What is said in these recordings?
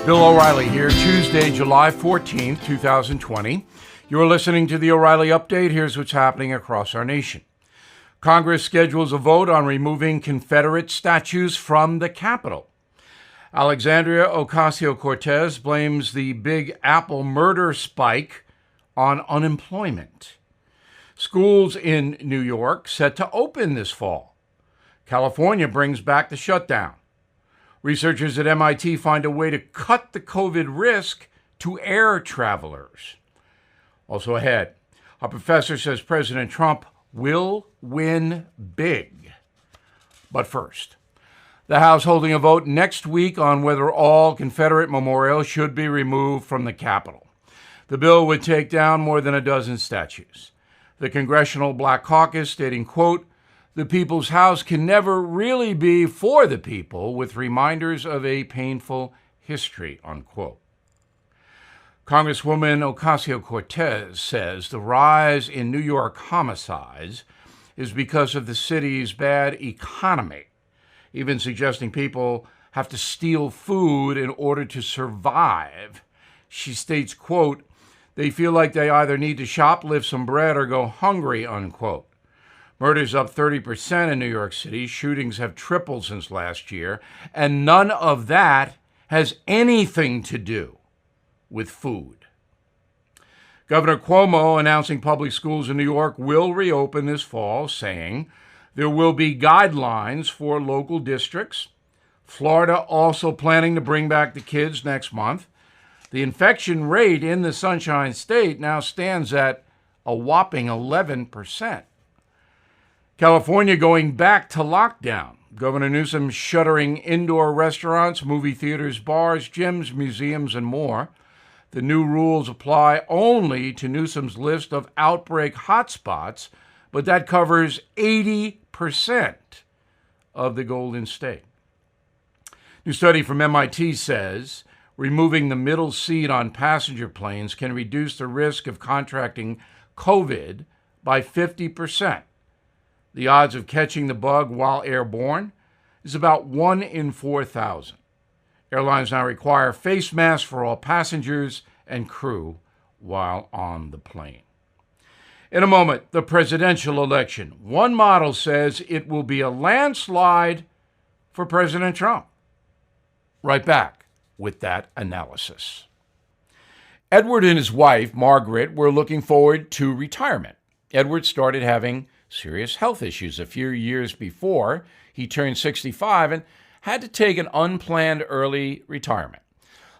Bill O'Reilly here, Tuesday, July 14th, 2020. You're listening to the O'Reilly Update. Here's what's happening across our nation. Congress schedules a vote on removing Confederate statues from the Capitol. Alexandria Ocasio-Cortez blames the Big Apple murder spike on unemployment. Schools in New York set to open this fall. California brings back the shutdown. Researchers at MIT find a way to cut the COVID risk to air travelers. Also ahead, a professor says President Trump will win big. But first, the House holding a vote next week on whether all Confederate memorials should be removed from the Capitol. The bill would take down more than a dozen statues. The Congressional Black Caucus stating, quote, "The people's house can never really be for the people with reminders of a painful history," unquote. Congresswoman Ocasio-Cortez says the rise in New York homicides is because of the city's bad economy, even suggesting people have to steal food in order to survive. She states, quote, "They feel like they either need to shoplift some bread or go hungry," unquote. Murders up 30% in New York City. Shootings have tripled since last year, and none of that has anything to do with food. Governor Cuomo announcing public schools in New York will reopen this fall, saying there will be guidelines for local districts. Florida also planning to bring back the kids next month. The infection rate in the Sunshine State now stands at a whopping 11%. California going back to lockdown. Governor Newsom shuttering indoor restaurants, movie theaters, bars, gyms, museums, and more. The new rules apply only to Newsom's list of outbreak hotspots, but that covers 80% of the Golden State. New study from MIT says removing the middle seat on passenger planes can reduce the risk of contracting COVID by 50%. The odds of catching the bug while airborne is about 1 in 4,000. Airlines now require face masks for all passengers and crew while on the plane. In a moment, the presidential election. One model says it will be a landslide for President Trump. Right back with that analysis. Edward and his wife, Margaret, were looking forward to retirement. Edward started having serious health issues a few years before he turned 65 and had to take an unplanned early retirement.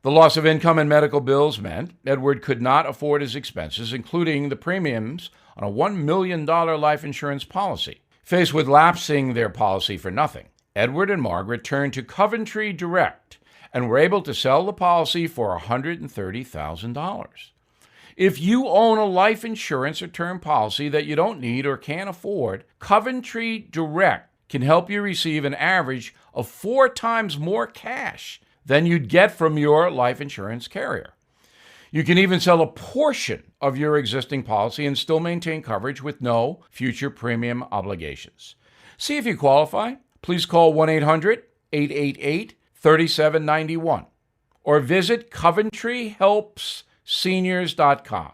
The loss of income and medical bills meant Edward could not afford his expenses, including the premiums on a $1 million life insurance policy. Faced with lapsing their policy for nothing, Edward and Margaret turned to Coventry Direct and were able to sell the policy for $130,000. If you own a life insurance or term policy that you don't need or can't afford, Coventry Direct can help you receive an average of 4 times more cash than you'd get from your life insurance carrier. You can even sell a portion of your existing policy and still maintain coverage with no future premium obligations. See if you qualify. Please call 1-800-888-3791 or visit CoventryHelpsSeniors.com.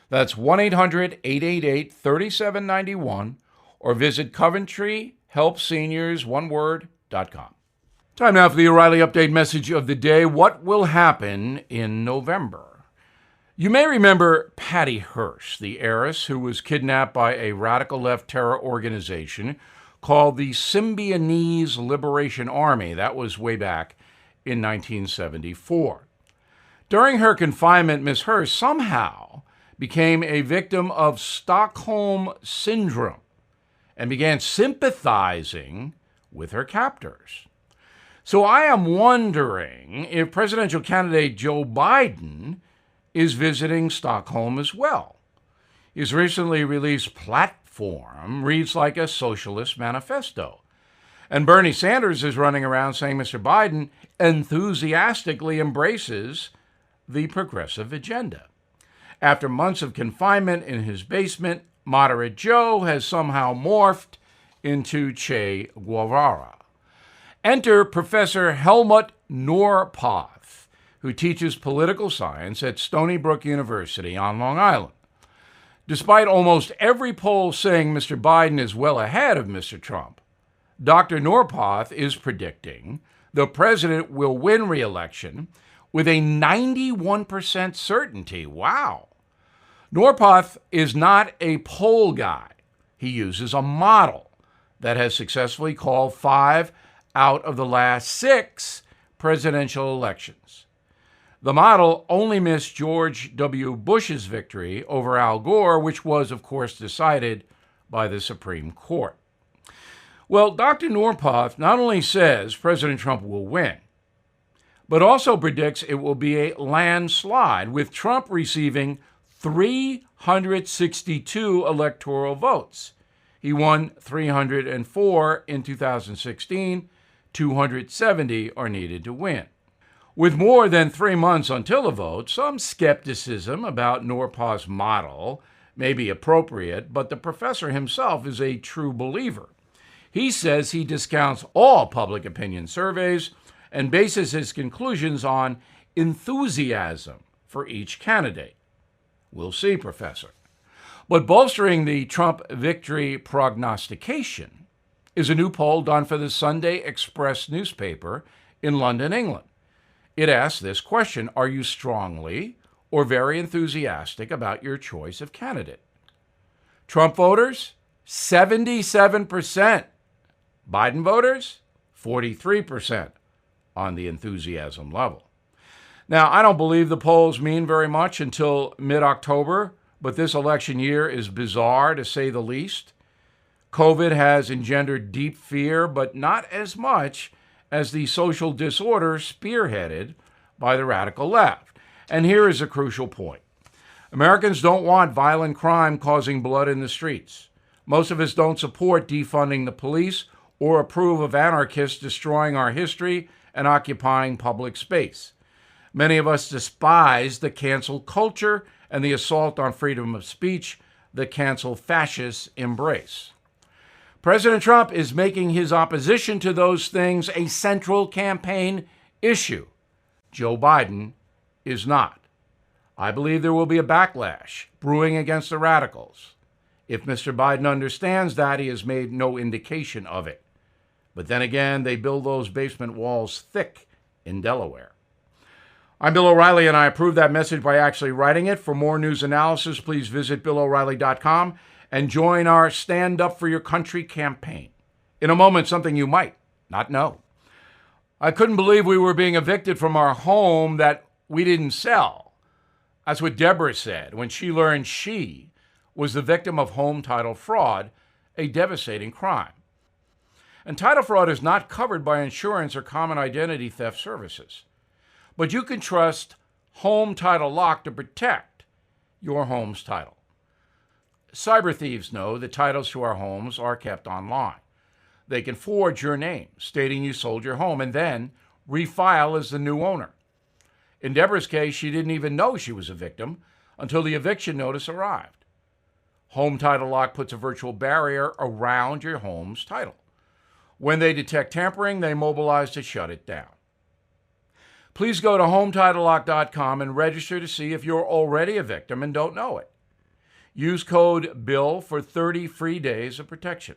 That's 1-800-888-3791 or visit CoventryHelpsSeniors.com. Time now for the O'Reilly Update message of the day. What will happen in November? You may remember Patty Hearst, the heiress who was kidnapped by a radical left terror organization called the Symbionese Liberation Army. That was way back in 1974. During her confinement, Ms. Hearst somehow became a victim of Stockholm Syndrome and began sympathizing with her captors. So I am wondering if presidential candidate Joe Biden is visiting Stockholm as well. His recently released platform reads like a socialist manifesto. And Bernie Sanders is running around saying Mr. Biden enthusiastically embraces the progressive agenda. After months of confinement in his basement, Moderate Joe has somehow morphed into Che Guevara. Enter Professor Helmut Norpoth, who teaches political science at Stony Brook University on Long Island. Despite almost every poll saying Mr. Biden is well ahead of Mr. Trump, Dr. Norpoth is predicting the president will win re-election with a 91% certainty. Wow. Norpoth is not a poll guy. He uses a model that has successfully called 5 out of the last 6 presidential elections. The model only missed George W. Bush's victory over Al Gore, which was, of course, decided by the Supreme Court. Well, Dr. Norpoth not only says President Trump will win, but also predicts it will be a landslide, with Trump receiving 362 electoral votes. He won 304 in 2016. 270 are needed to win. With more than 3 months until the vote, some skepticism about Norpoth's model may be appropriate, but the professor himself is a true believer. He says he discounts all public opinion surveys and bases his conclusions on enthusiasm for each candidate. We'll see, Professor. But bolstering the Trump victory prognostication is a new poll done for the Sunday Express newspaper in London, England. It asks this question: are you strongly or very enthusiastic about your choice of candidate? Trump voters, 77%. Biden voters, 43% on the enthusiasm level. Now, I don't believe the polls mean very much until mid-October, but this election year is bizarre, to say the least. COVID has engendered deep fear, but not as much as the social disorder spearheaded by the radical left. And here is a crucial point. Americans don't want violent crime causing blood in the streets. Most of us don't support defunding the police or approve of anarchists destroying our history and occupying public space. Many of us despise the cancel culture and the assault on freedom of speech the cancel fascists embrace. President Trump is making his opposition to those things a central campaign issue. Joe Biden is not. I believe there will be a backlash brewing against the radicals. If Mr. Biden understands that, he has made no indication of it. But then again, they build those basement walls thick in Delaware. I'm Bill O'Reilly, and I approve that message by actually writing it. For more news analysis, please visit BillO'Reilly.com and join our Stand Up for Your Country campaign. In a moment, something you might not know. I couldn't believe we were being evicted from our home that we didn't sell. That's what Deborah said when she learned she was the victim of home title fraud, a devastating crime. And title fraud is not covered by insurance or common identity theft services. But you can trust Home Title Lock to protect your home's title. Cyber thieves know that titles to our homes are kept online. They can forge your name, stating you sold your home, and then refile as the new owner. In Deborah's case, she didn't even know she was a victim until the eviction notice arrived. Home Title Lock puts a virtual barrier around your home's title. When they detect tampering, they mobilize to shut it down. Please go to HomeTitleLock.com and register to see if you're already a victim and don't know it. Use code BILL for 30 free days of protection.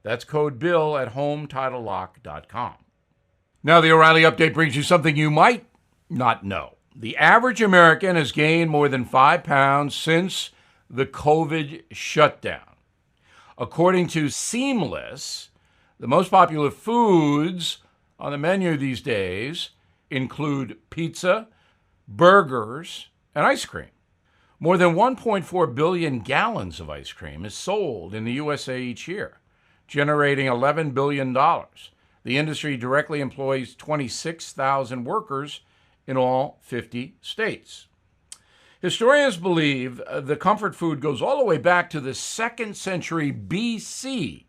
That's code BILL at HomeTitleLock.com. Now the O'Reilly Update brings you something you might not know. The average American has gained more than 5 pounds since the COVID shutdown. According to Seamless, the most popular foods on the menu these days include pizza, burgers, and ice cream. More than 1.4 billion gallons of ice cream is sold in the USA each year, generating $11 billion. The industry directly employs 26,000 workers in all 50 states. Historians believe the comfort food goes all the way back to the 2nd century BC,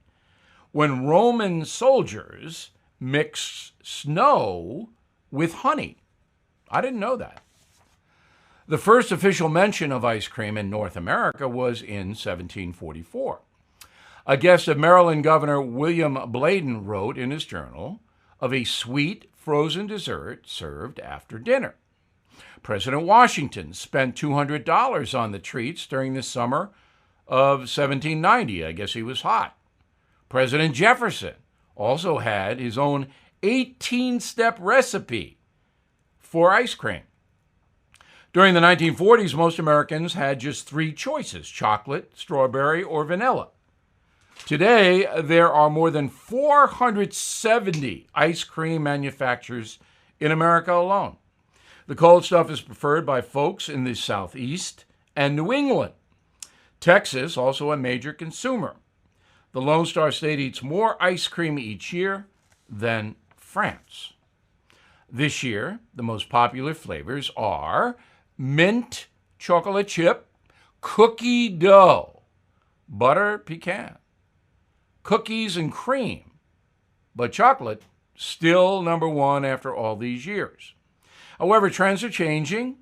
when Roman soldiers mixed snow with honey. I didn't know that. The first official mention of ice cream in North America was in 1744. A guest of Maryland Governor William Bladen wrote in his journal of a sweet frozen dessert served after dinner. President Washington spent $200 on the treats during the summer of 1790. I guess he was hot. President Jefferson also had his own 18-step recipe for ice cream. During the 1940s, most Americans had just 3 choices: chocolate, strawberry, or vanilla. Today, there are more than 470 ice cream manufacturers in America alone. The cold stuff is preferred by folks in the Southeast and New England. Texas, also a major consumer. The Lone Star State eats more ice cream each year than France. This year, the most popular flavors are mint chocolate chip, cookie dough, butter pecan, cookies and cream, but chocolate still number one after all these years. However, trends are changing.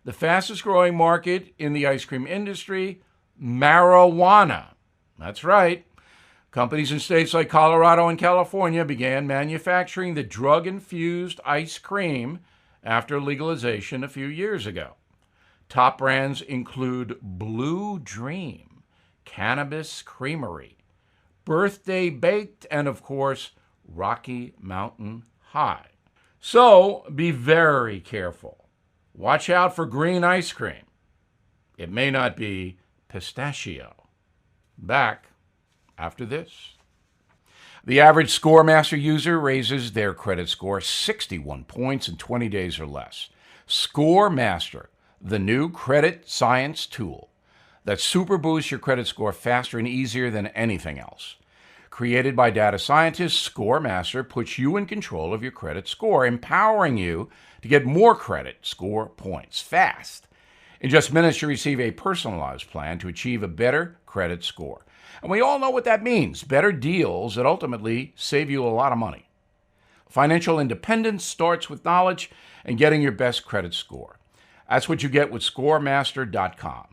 The fastest growing market in the ice cream industry, marijuana. That's right. Companies in states like Colorado and California began manufacturing the drug-infused ice cream after legalization a few years ago. Top brands include Blue Dream, Cannabis Creamery, Birthday Baked, and of course, Rocky Mountain High. So be very careful. Watch out for green ice cream. It may not be pistachio. Back after this. The average ScoreMaster user raises their credit score 61 points in 20 days or less. ScoreMaster, the new credit science tool that super boosts your credit score faster and easier than anything else. Created by data scientists, ScoreMaster puts you in control of your credit score, empowering you to get more credit score points fast. In just minutes, you receive a personalized plan to achieve a better credit score. And we all know what that means: better deals that ultimately save you a lot of money. Financial independence starts with knowledge and getting your best credit score. That's what you get with ScoreMaster.com.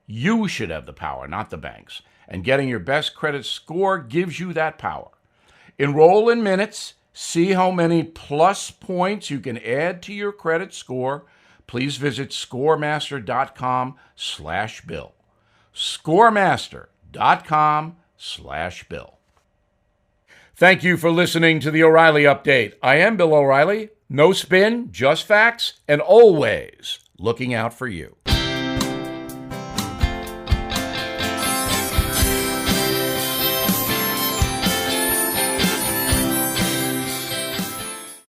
You should have the power, not the banks. And getting your best credit score gives you that power. Enroll in minutes. See how many plus points you can add to your credit score. Please visit ScoreMaster.com/Bill. ScoreMaster.com/Bill. Thank you for listening to the O'Reilly Update. I am Bill O'Reilly. No spin, just facts, and always looking out for you.